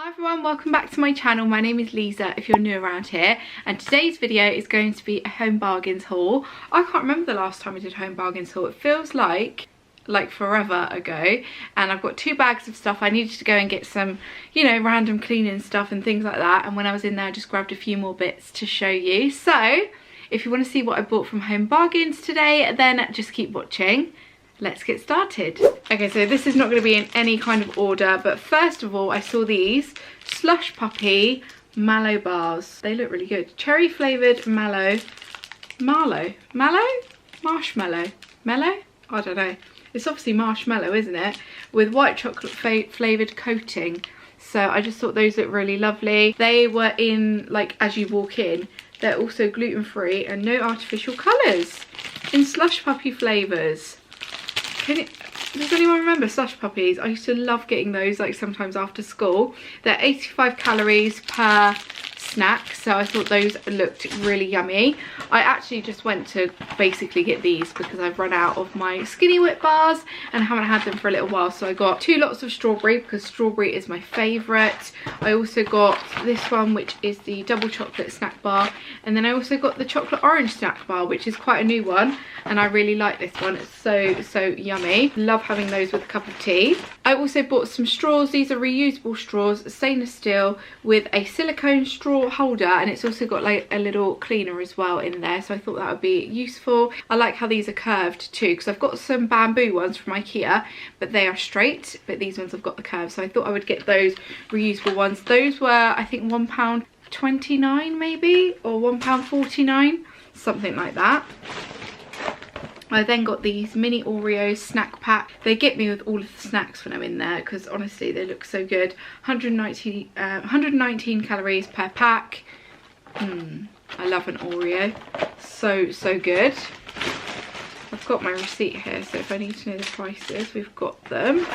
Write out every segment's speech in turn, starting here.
Hi everyone, welcome back to my channel. My name is Liza if you're new around here, and today's video is going to be a home bargains haul. I can't remember the last time I did home bargains haul. It feels like forever ago, and I've got 2 bags of stuff. I needed to go and get some, you know, random cleaning stuff and things like that, and when I was in there I just grabbed a few more bits to show you. So if you want to see what I bought from Home Bargains today, then just keep watching. Let's get started. Okay, so this is not going to be in any kind of order, but first of all I saw these Slush Puppy Mallow bars. They look really good. Cherry flavoured Mallow. Mallow? Marshmallow? Mellow? I don't know. It's obviously marshmallow, isn't it? With white chocolate flavoured coating. So I just thought those looked really lovely. They were in, like, as you walk in, they're also gluten-free and no artificial colours. In Slush Puppy flavours. Does anyone remember Slush Puppies? I used to love getting those, like, sometimes after school. They're 85 calories per snack, so I thought those looked really yummy. I actually just went to basically get these because I've run out of my Skinny Whip bars and haven't had them for a little while. So I got 2 lots of strawberry because strawberry is my favourite. I also got this one, which is the double chocolate snack bar, and then I also got the chocolate orange snack bar, which is quite a new one, and I really like this one. It's so yummy. Love having those with a cup of tea. I also bought some straws. These are reusable straws, stainless steel with a silicone straw holder, and it's also got like a little cleaner as well in there, so I thought that would be useful. I like how these are curved too, because I've got some bamboo ones from IKEA, but they are straight, but these ones have got the curve, so I thought I would get those reusable ones. Those were, I think, £1.29 maybe, or £1.49, something like that. I then got these mini Oreos snack pack. They get me with all of the snacks when I'm in there because honestly they look so good. 119 calories per pack. I love an Oreo. So good. I've got my receipt here, so if I need to know the prices, we've got them.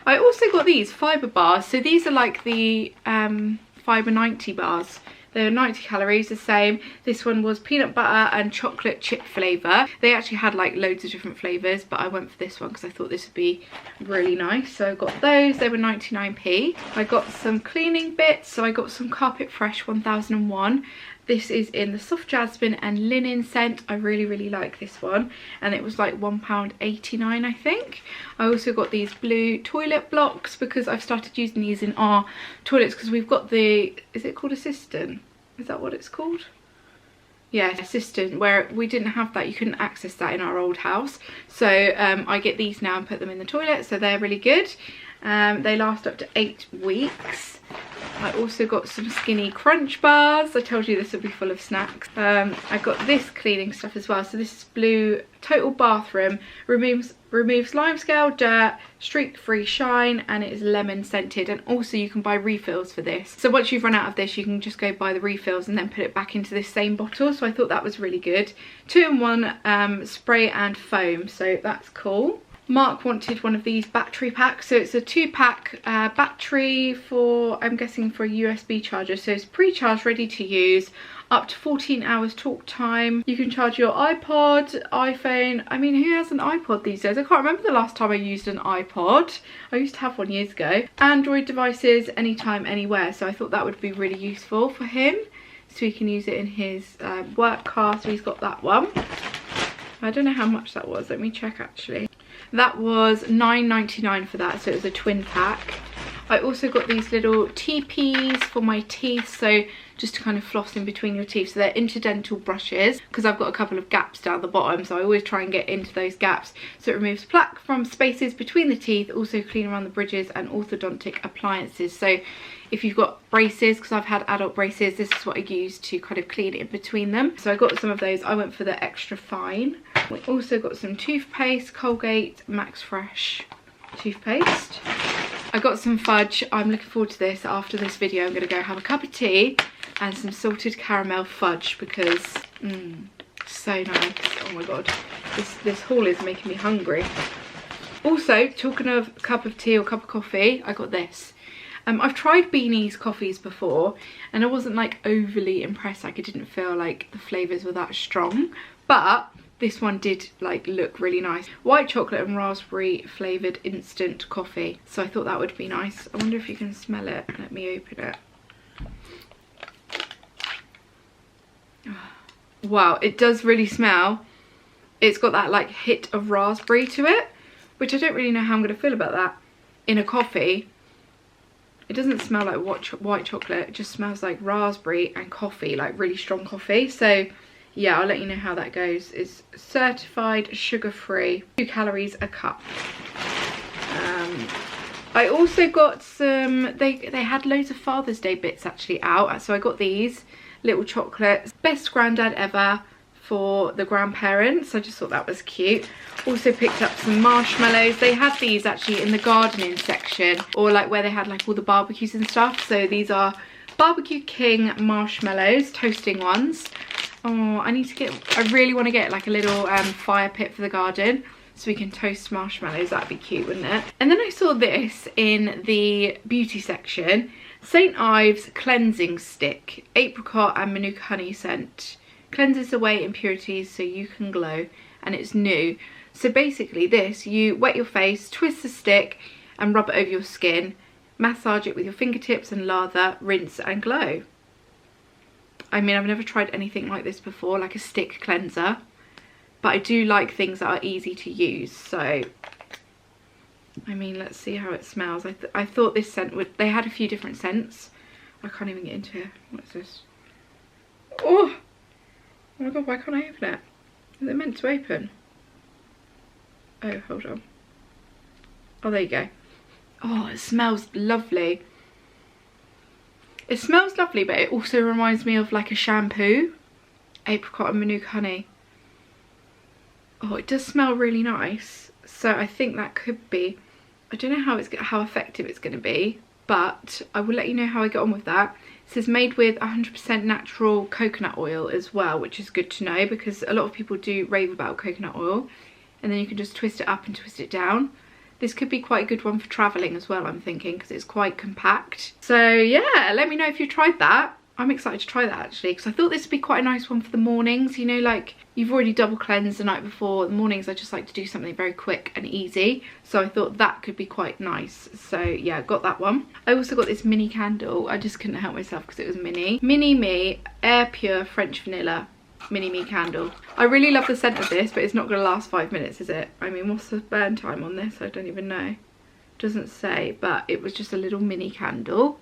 I also got these fibre bars. So these are like the Fibre 90 bars. They were 90 calories, the same. This one was peanut butter and chocolate chip flavour. They actually had like loads of different flavours, but I went for this one because I thought this would be really nice. So I got those. They were 99p. I got some cleaning bits. So I got some Carpet Fresh 1001. This is in the soft jasmine and linen scent. I really like this one, and it was like £1.89 I think. I also got these blue toilet blocks because I've started using these in our toilets because we've got the, is it called a cistern? Is that what it's called? Yeah, a cistern, where we didn't have that. You couldn't access that in our old house. So I get these now and put them in the toilet, so they're really good. They last up to 8 weeks. I also got some Skinny Crunch bars. I told you this would be full of snacks. I got this cleaning stuff as well. So this is blue Total Bathroom. Removes limescale, dirt, streak-free shine, and it is lemon scented. And also you can buy refills for this. So once you've run out of this, you can just go buy the refills and then put it back into this same bottle. So I thought that was really good. 2-in-1 spray and foam. So that's cool. Mark wanted one of these battery packs, so it's a 2-pack battery for, I'm guessing, for a USB charger. So it's pre-charged, ready to use, up to 14 hours talk time. You can charge your iPod, iPhone. I mean, who has an iPod these days? I can't remember the last time I used an iPod. I used to have one years ago. Android devices, anytime, anywhere. So I thought that would be really useful for him, so he can use it in his work car. So he's got that one. I don't know how much that was. Let me check actually. That was £9.99 for that, so it was a twin pack. I also got these little teepees for my teeth, so just to kind of floss in between your teeth. So they're interdental brushes because I've got a couple of gaps down the bottom, so I always try and get into those gaps. So it removes plaque from spaces between the teeth, also clean around the bridges, and orthodontic appliances. So if you've got braces, because I've had adult braces, this is what I use to kind of clean in between them. So I got some of those. I went for the extra fine. We also got some toothpaste, Colgate Max Fresh toothpaste. I got some fudge. I'm looking forward to this. After this video, I'm going to go have a cup of tea and some salted caramel fudge because so nice. Oh my god, this haul is making me hungry. Also, talking of cup of tea or cup of coffee, I got this. I've tried Beanie's coffees before and I wasn't like overly impressed. Like, I didn't feel like the flavours were that strong, but this one did like look really nice. White chocolate and raspberry flavoured instant coffee. So I thought that would be nice. I wonder if you can smell it. Let me open it. Wow, it does really smell. It's got that like hit of raspberry to it, which I don't really know how I'm going to feel about that in a coffee. It doesn't smell like white chocolate, it just smells like raspberry and coffee, like really strong coffee. So yeah, I'll let you know how that goes. It's certified sugar-free, 2 calories a cup. I also got some, they had loads of Father's Day bits actually out, so I got these little chocolates. Best granddad ever for the grandparents. I just thought that was cute. Also picked up some marshmallows. They had these actually in the gardening section, or like where they had like all the barbecues and stuff. So these are Barbecue King marshmallows, toasting ones. Oh, I really want to get like a little fire pit for the garden so we can toast marshmallows. That'd be cute, wouldn't it? And then I saw this in the beauty section. St. Ives cleansing stick, apricot and Manuka honey scent. Cleanses away impurities so you can glow, and it's new. So basically this, you wet your face, twist the stick and rub it over your skin, massage it with your fingertips and lather, rinse and glow. I mean, I've never tried anything like this before, like a stick cleanser, but I do like things that are easy to use. So I mean, let's see how it smells. I thought this scent would, they had a few different scents. I can't even get into here. What's this? Oh my god, why can't I open it? Is it meant to open? Oh, hold on. Oh, there you go. Oh, it smells lovely. It smells lovely, but it also reminds me of like a shampoo. Apricot and Manuka honey. Oh, it does smell really nice. So I think that could be, I don't know how effective it's going to be, but I will let you know how I get on with that. It says made with 100% natural coconut oil as well, which is good to know because a lot of people do rave about coconut oil. And then you can just twist it up and twist it down. This could be quite a good one for travelling as well, I'm thinking, because it's quite compact. So yeah, let me know if you tried that. I'm excited to try that actually, because I thought this would be quite a nice one for the mornings. You know, like you've already double cleansed the night before. The mornings I just like to do something very quick and easy. So I thought that could be quite nice. So yeah, got that one. I also got this mini candle. I just couldn't help myself because it was mini. Mini Me Air Pure French Vanilla Mini Me candle. I really love the scent of this, but it's not going to last 5 minutes, is it? I mean, what's the burn time on this? I don't even know. Doesn't say, but it was just a little mini candle.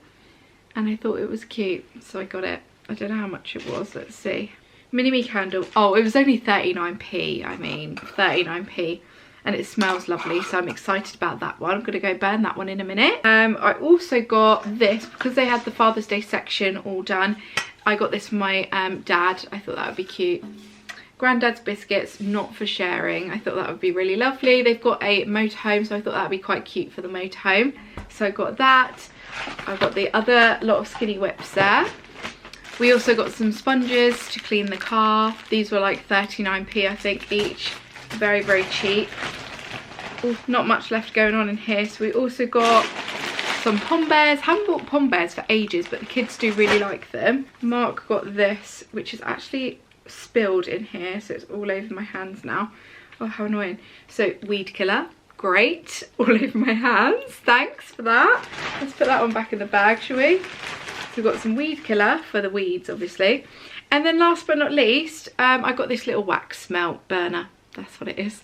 And I thought it was cute, so I got it. I don't know how much it was, let's see. Mini Me candle. Oh, it was only 39p, I mean, 39p. And it smells lovely, so I'm excited about that one. I'm going to go burn that one in a minute. I also got this, because they had the Father's Day section all done. I got this for my dad. I thought that would be cute. Granddad's biscuits, not for sharing. I thought that would be really lovely. They've got a motorhome, so I thought that would be quite cute for the motorhome. So I got that. I've got the other lot of Skinny Whips there. We also got some sponges to clean the car. These were like 39p I think each. Very, very cheap. Ooh, not much left going on in here. So we also got some Pom Bears. Haven't bought Pom Bears for ages, but the kids do really like them. Mark got this, which is actually spilled in here, so it's all over my hands now. Oh, how annoying. So weed killer, great, all over my hands. Thanks for that. Let's put that one back in the bag, shall we? So we've got some weed killer for the weeds, obviously. And then last but not least, I got this little wax melt burner. That's what it is.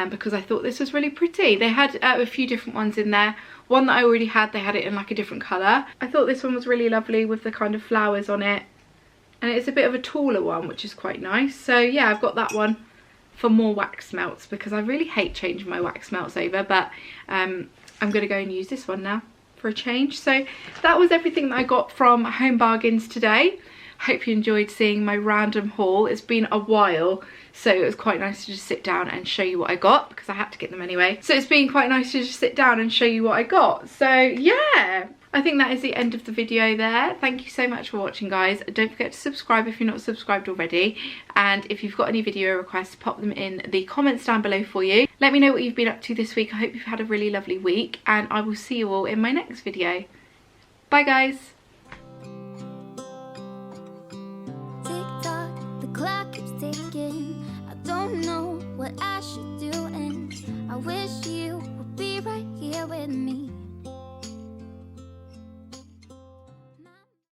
Because I thought this was really pretty. They had a few different ones in there. One that I already had, they had it in like a different colour. I thought this one was really lovely with the kind of flowers on it. And it's a bit of a taller one, which is quite nice. So yeah, I've got that one for more wax melts because I really hate changing my wax melts over. But I'm going to go and use this one now for a change. So that was everything that I got from Home Bargains today. Hope you enjoyed seeing my random haul. It's been a while, so it was quite nice to just sit down and show you what I got because I had to get them anyway. So it's been quite nice to just sit down and show you what I got. So yeah, I think that is the end of the video there. Thank you so much for watching, guys. Don't forget to subscribe if you're not subscribed already. And if you've got any video requests, pop them in the comments down below for you. Let me know what you've been up to this week. I hope you've had a really lovely week, and I will see you all in my next video. Bye, guys. Clock keeps ticking. I don't know I should do, and I wish you would be right here with me.